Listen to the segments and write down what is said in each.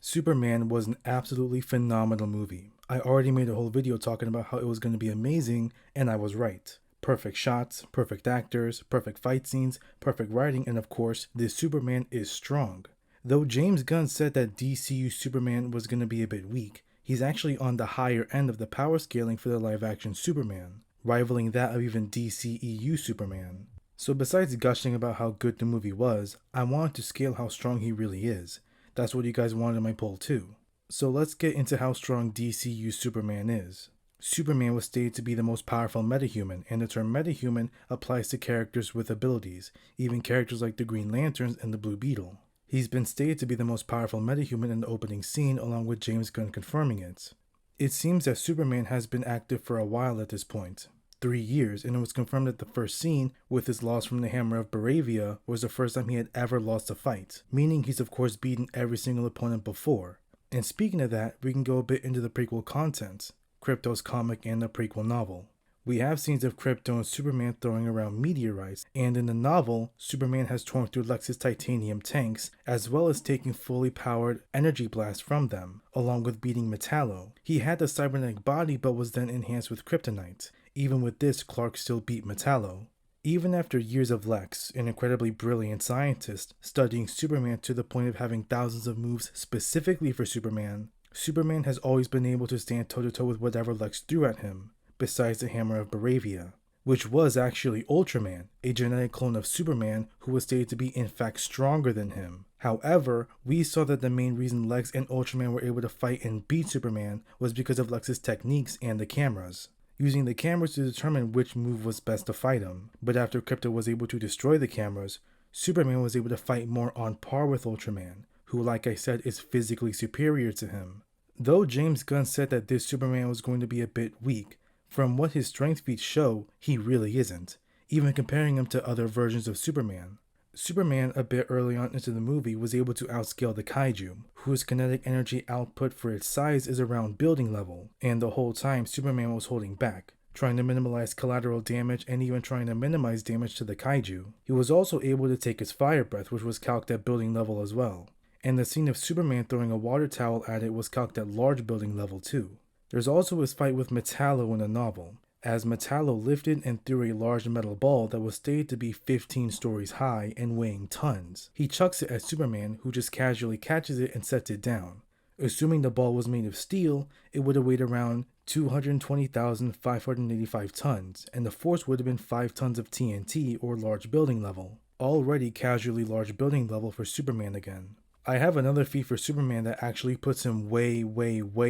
Superman was an absolutely phenomenal movie. I already made a whole video talking about how it was going to be amazing, and I was right. Perfect shots, perfect actors, perfect fight scenes, perfect writing, and of course, this Superman is strong. Though James Gunn said that DCU Superman was going to be a bit weak, he's actually on the higher end of the power scaling for the live action Superman, rivaling that of even DCEU Superman. So besides gushing about how good the movie was, I wanted to scale how strong he really is. That's what you guys wanted in my poll too. So let's get into how strong DCU Superman is. Superman was stated to be the most powerful metahuman, and the term metahuman applies to characters with abilities, even characters like the Green Lanterns and the Blue Beetle. He's been stated to be the most powerful metahuman in the opening scene, along with James Gunn confirming it. It seems that Superman has been active for a while at this point. 3 years, and it was confirmed that the first scene, with his loss from the Hammer of Baravia, was the first time he had ever lost a fight, meaning he's of course beaten every single opponent before. And speaking of that, we can go a bit into the prequel content, Krypto's comic and the prequel novel. We have scenes of Krypto and Superman throwing around meteorites, and in the novel, Superman has torn through Lex's titanium tanks, as well as taking fully powered energy blasts from them, along with beating Metallo. He had the cybernetic body but was then enhanced with kryptonite. Even with this, Clark still beat Metallo. Even after years of Lex, an incredibly brilliant scientist, studying Superman to the point of having thousands of moves specifically for Superman, Superman has always been able to stand toe-to-toe with whatever Lex threw at him, besides the Hammer of Baravia, which was actually Ultraman, a genetic clone of Superman who was stated to be in fact stronger than him. However, we saw that the main reason Lex and Ultraman were able to fight and beat Superman was because of Lex's techniques and the cameras, using the cameras to determine which move was best to fight him. But after Krypto was able to destroy the cameras, Superman was able to fight more on par with Ultraman, who, like I said, is physically superior to him. Though James Gunn said that this Superman was going to be a bit weak, from what his strength feats show, he really isn't, even comparing him to other versions of Superman. Superman, a bit early on into the movie, was able to outscale the kaiju, whose kinetic energy output for its size is around building level, and the whole time Superman was holding back, trying to minimize collateral damage and even trying to minimize damage to the kaiju. He was also able to take his fire breath, which was calced at building level as well, and the scene of Superman throwing a water towel at it was calced at large building level too. There's also his fight with Metallo in the novel, as Metallo lifted and threw a large metal ball that was stated to be 15 stories high and weighing tons. He chucks it at Superman, who just casually catches it and sets it down. Assuming the ball was made of steel, it would have weighed around 220,585 tons, and the force would have been 5 tons of TNT or large building level. Already casually large building level for Superman again. I have another feat for Superman that actually puts him way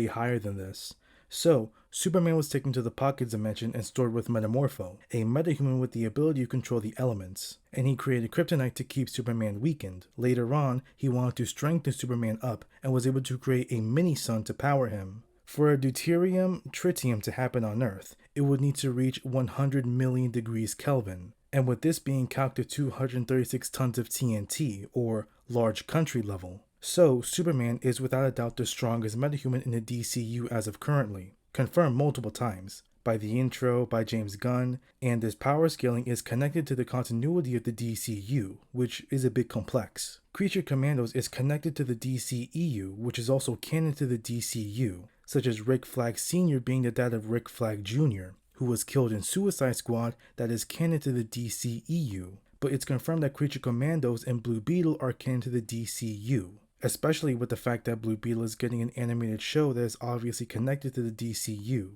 higher than this. So, Superman was taken to the pocket dimension and stored with Metamorpho, a metahuman with the ability to control the elements, and he created kryptonite to keep Superman weakened. Later on, he wanted to strengthen Superman up and was able to create a mini-sun to power him. For a deuterium tritium to happen on Earth, it would need to reach 100 million degrees Kelvin, and with this being calculated to 236 tons of TNT, or large country level. So, Superman is without a doubt the strongest metahuman in the DCU as of currently, confirmed multiple times, by the intro, by James Gunn, and this power scaling is connected to the continuity of the DCU, which is a bit complex. Creature Commandos is connected to the DCEU, which is also canon to the DCU, such as Rick Flag Sr. being the dad of Rick Flag Jr., who was killed in Suicide Squad that is canon to the DCEU, but it's confirmed that Creature Commandos and Blue Beetle are canon to the DCU. Especially with the fact that Blue Beetle is getting an animated show that is obviously connected to the DCU.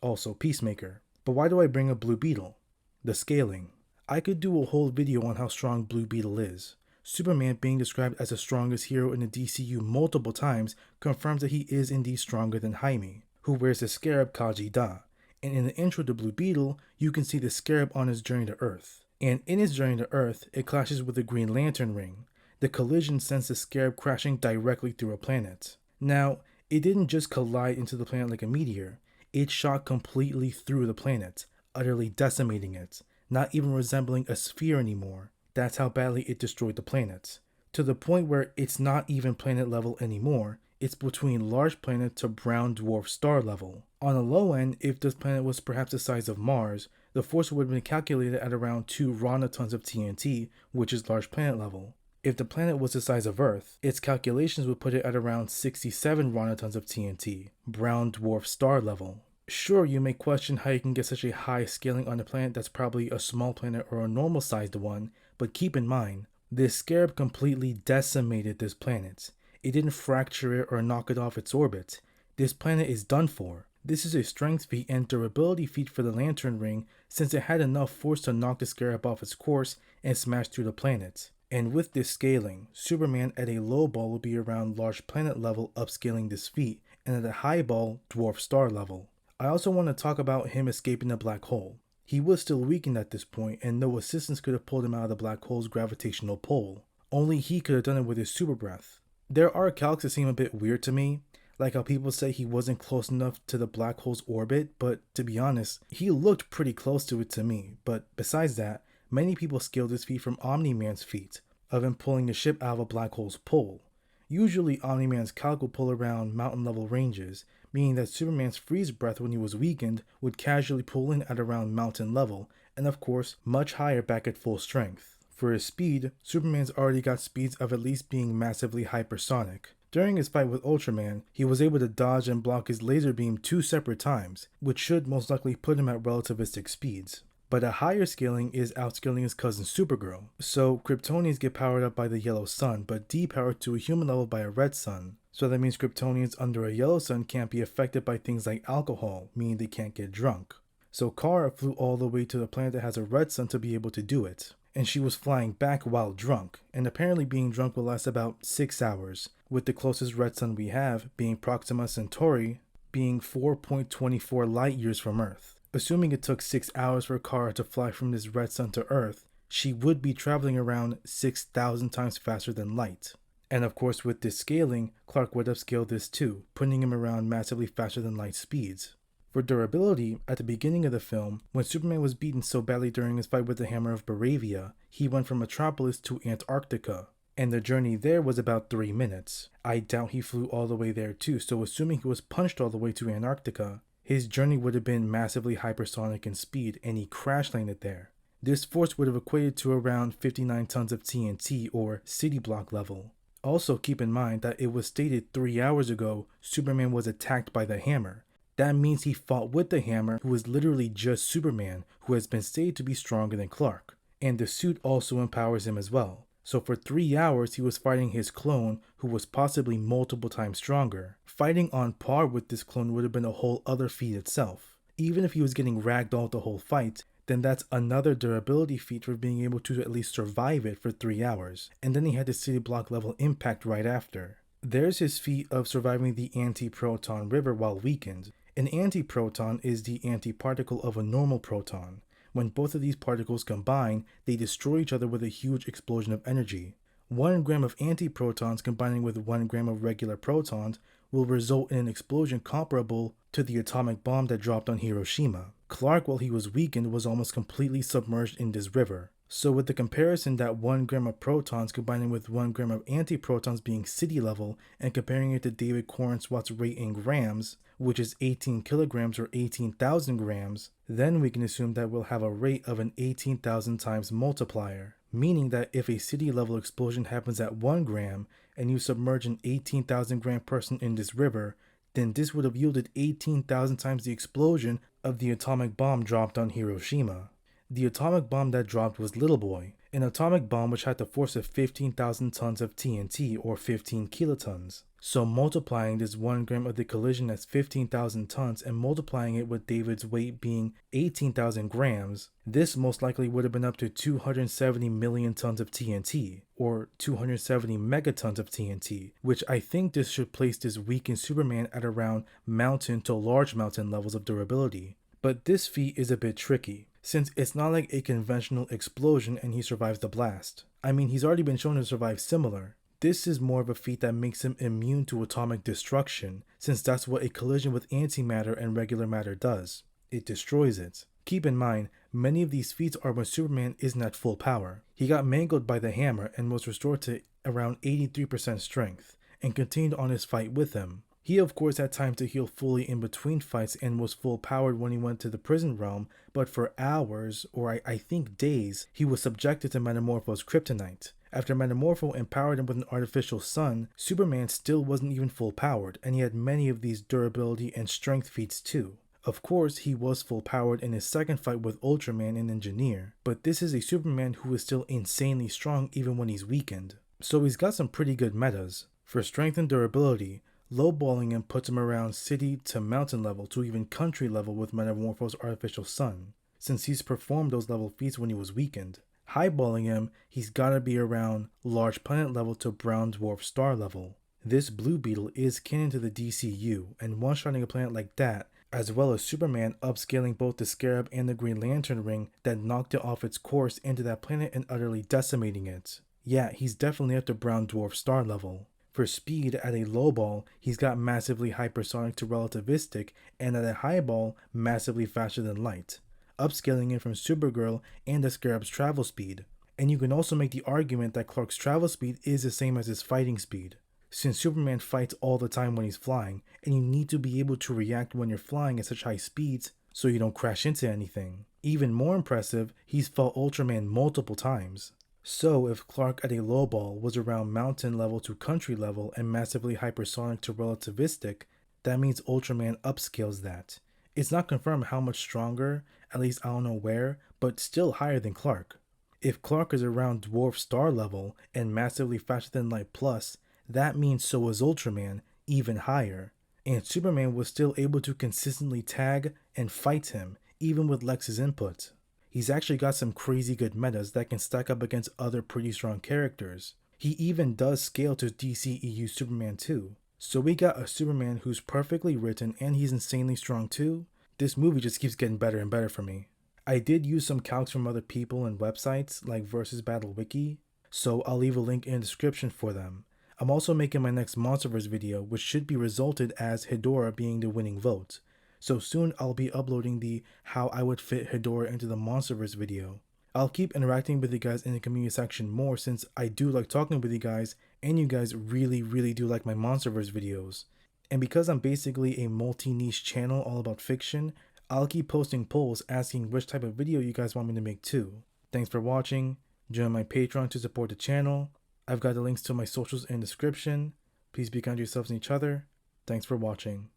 Also Peacemaker. But why do I bring up Blue Beetle? The scaling. I could do a whole video on how strong Blue Beetle is. Superman being described as the strongest hero in the DCU multiple times confirms that he is indeed stronger than Jaime, who wears the scarab Kaji Da. And in the intro to Blue Beetle, you can see the scarab on his journey to Earth. And in his journey to Earth, it clashes with the Green Lantern ring. The collision sends the scarab crashing directly through a planet. Now, it didn't just collide into the planet like a meteor, it shot completely through the planet, utterly decimating it, not even resembling a sphere anymore. That's how badly it destroyed the planet. To the point where it's not even planet level anymore, it's between large planet to brown dwarf star level. On the low end, if this planet was perhaps the size of Mars, the force would have been calculated at around 2 Rana tons of TNT, which is large planet level. If the planet was the size of Earth, its calculations would put it at around 67 ronatons of TNT, brown dwarf star level. Sure, you may question how you can get such a high scaling on a planet that's probably a small planet or a normal sized one, but keep in mind, this scarab completely decimated this planet. It didn't fracture it or knock it off its orbit. This planet is done for. This is a strength feat and durability feat for the lantern ring, since it had enough force to knock the scarab off its course and smash through the planet. And with this scaling, Superman at a low ball will be around large planet level upscaling this feat, and at a high ball, dwarf star level. I also want to talk about him escaping the black hole. He was still weakened at this point, and no assistance could have pulled him out of the black hole's gravitational pull. Only he could have done it with his super breath. There are calcs that seem a bit weird to me, like how people say he wasn't close enough to the black hole's orbit, but to be honest, he looked pretty close to it to me. But besides that, many people scale this feat from Omni-Man's feat, of him pulling a ship out of a black hole's pull. Usually Omni-Man's calc will pull around mountain level ranges, meaning that Superman's freeze breath when he was weakened would casually pull in at around mountain level, and of course much higher back at full strength. For his speed, Superman's already got speeds of at least being massively hypersonic. During his fight with Ultraman, he was able to dodge and block his laser beam 2 separate times, which should most likely put him at relativistic speeds. But a higher scaling is outscaling his cousin Supergirl. So Kryptonians get powered up by the yellow sun, but depowered to a human level by a red sun. So that means Kryptonians under a yellow sun can't be affected by things like alcohol, meaning they can't get drunk. So Kara flew all the way to the planet that has a red sun to be able to do it. And she was flying back while drunk, and apparently being drunk will last about 6 hours, with the closest red sun we have being Proxima Centauri, being 4.24 light years from Earth. Assuming it took 6 hours for Kara to fly from this red sun to Earth, she would be traveling around 6,000 times faster than light. And of course with this scaling, Clark would have scaled this too, putting him around massively faster than light speeds. For durability, at the beginning of the film, when Superman was beaten so badly during his fight with the Hammer of Baravia, he went from Metropolis to Antarctica, and the journey there was about 3 minutes. I doubt he flew all the way there too, so assuming he was punched all the way to Antarctica, his journey would have been massively hypersonic in speed, and he crash landed there. This force would have equated to around 59 tons of TNT or city block level. Also keep in mind that it was stated 3 hours ago Superman was attacked by the Hammer. That means he fought with the Hammer, who is literally just Superman, who has been stated to be stronger than Clark. And the suit also empowers him as well. So for 3 hours he was fighting his clone, who was possibly multiple times stronger. Fighting on par with this clone would have been a whole other feat itself. Even if he was getting ragdolled the whole fight, then that's another durability feat for being able to at least survive it for 3 hours. And then he had the city block level impact right after. There's his feat of surviving the anti-proton river while weakened. An antiproton is the antiparticle of a normal proton. When both of these particles combine, they destroy each other with a huge explosion of energy. 1 gram of antiprotons combining with 1 gram of regular protons will result in an explosion comparable to the atomic bomb that dropped on Hiroshima. Clark, while he was weakened, was almost completely submerged in this river. So with the comparison that 1 gram of protons combining with 1 gram of antiprotons being city level, and comparing it to David Corenswat's rate in grams, which is 18 kilograms or 18,000 grams, then we can assume that we'll have a rate of an 18,000 times multiplier, meaning that if a city level explosion happens at 1 gram and you submerge an 18,000 gram person in this river, then this would have yielded 18,000 times the explosion of the atomic bomb dropped on Hiroshima. The atomic bomb that dropped was Little Boy, an atomic bomb which had the force of 15,000 tons of TNT or 15 kilotons. So multiplying this 1 gram of the collision as 15,000 tons and multiplying it with David's weight being 18,000 grams, this most likely would have been up to 270 million tons of TNT, or 270 megatons of TNT, which I think this should place this weakened Superman at around mountain to large mountain levels of durability. But this feat is a bit tricky, since it's not like a conventional explosion and he survives the blast. I mean, he's already been shown to survive similar. This is more of a feat that makes him immune to atomic destruction, since that's what a collision with antimatter and regular matter does. It destroys it. Keep in mind, many of these feats are when Superman isn't at full power. He got mangled by the Hammer and was restored to around 83% strength, and continued on his fight with him. He of course had time to heal fully in between fights and was full powered when he went to the prison realm, but for hours, or I think days, he was subjected to Metamorpho's kryptonite. After Metamorpho empowered him with an artificial sun, Superman still wasn't even full powered, and he had many of these durability and strength feats too. Of course, he was full powered in his second fight with Ultraman and Engineer, but this is a Superman who is still insanely strong even when he's weakened. So he's got some pretty good metas. For strength and durability, lowballing him puts him around city to mountain level to even country level with Metamorpho's artificial sun, since he's performed those level feats when he was weakened. Highballing him, he's gotta be around large planet level to brown dwarf star level. This Blue Beetle is canon to the DCU, and one-shotting a planet like that, as well as Superman upscaling both the Scarab and the Green Lantern ring that knocked it off its course into that planet and utterly decimating it. Yeah, he's definitely up to brown dwarf star level. For speed, at a low ball, he's got massively hypersonic to relativistic, and at a high ball, massively faster than light, upscaling him from Supergirl and the Scarab's travel speed. And you can also make the argument that Clark's travel speed is the same as his fighting speed, since Superman fights all the time when he's flying, and you need to be able to react when you're flying at such high speeds so you don't crash into anything. Even more impressive, he's fought Ultraman multiple times. So if Clark at a low ball was around mountain level to country level and massively hypersonic to relativistic, that means Ultraman upscales that. It's not confirmed how much stronger, at least I don't know where, but still higher than Clark. If Clark is around dwarf star level and massively faster than light plus, that means so is Ultraman, even higher. And Superman was still able to consistently tag and fight him, even with Lex's input. He's actually got some crazy good metas that can stack up against other pretty strong characters. He even does scale to DCEU Superman too. So we got a Superman who's perfectly written and he's insanely strong too. This movie just keeps getting better and better for me. I did use some calcs from other people and websites like Versus Battle Wiki, so I'll leave a link in the description for them. I'm also making my next Monsterverse video, which should be resulted as Hedorah being the winning vote. So soon I'll be uploading the how I would fit Hedorah into the Monsterverse video. I'll keep interacting with you guys in the community section more since I do like talking with you guys and you guys really do like my Monsterverse videos. And because I'm basically a multi-niche channel all about fiction, I'll keep posting polls asking which type of video you guys want me to make too. Thanks for watching. Join my Patreon to support the channel. I've got the links to my socials in the description. Please be kind to yourselves and each other. Thanks for watching.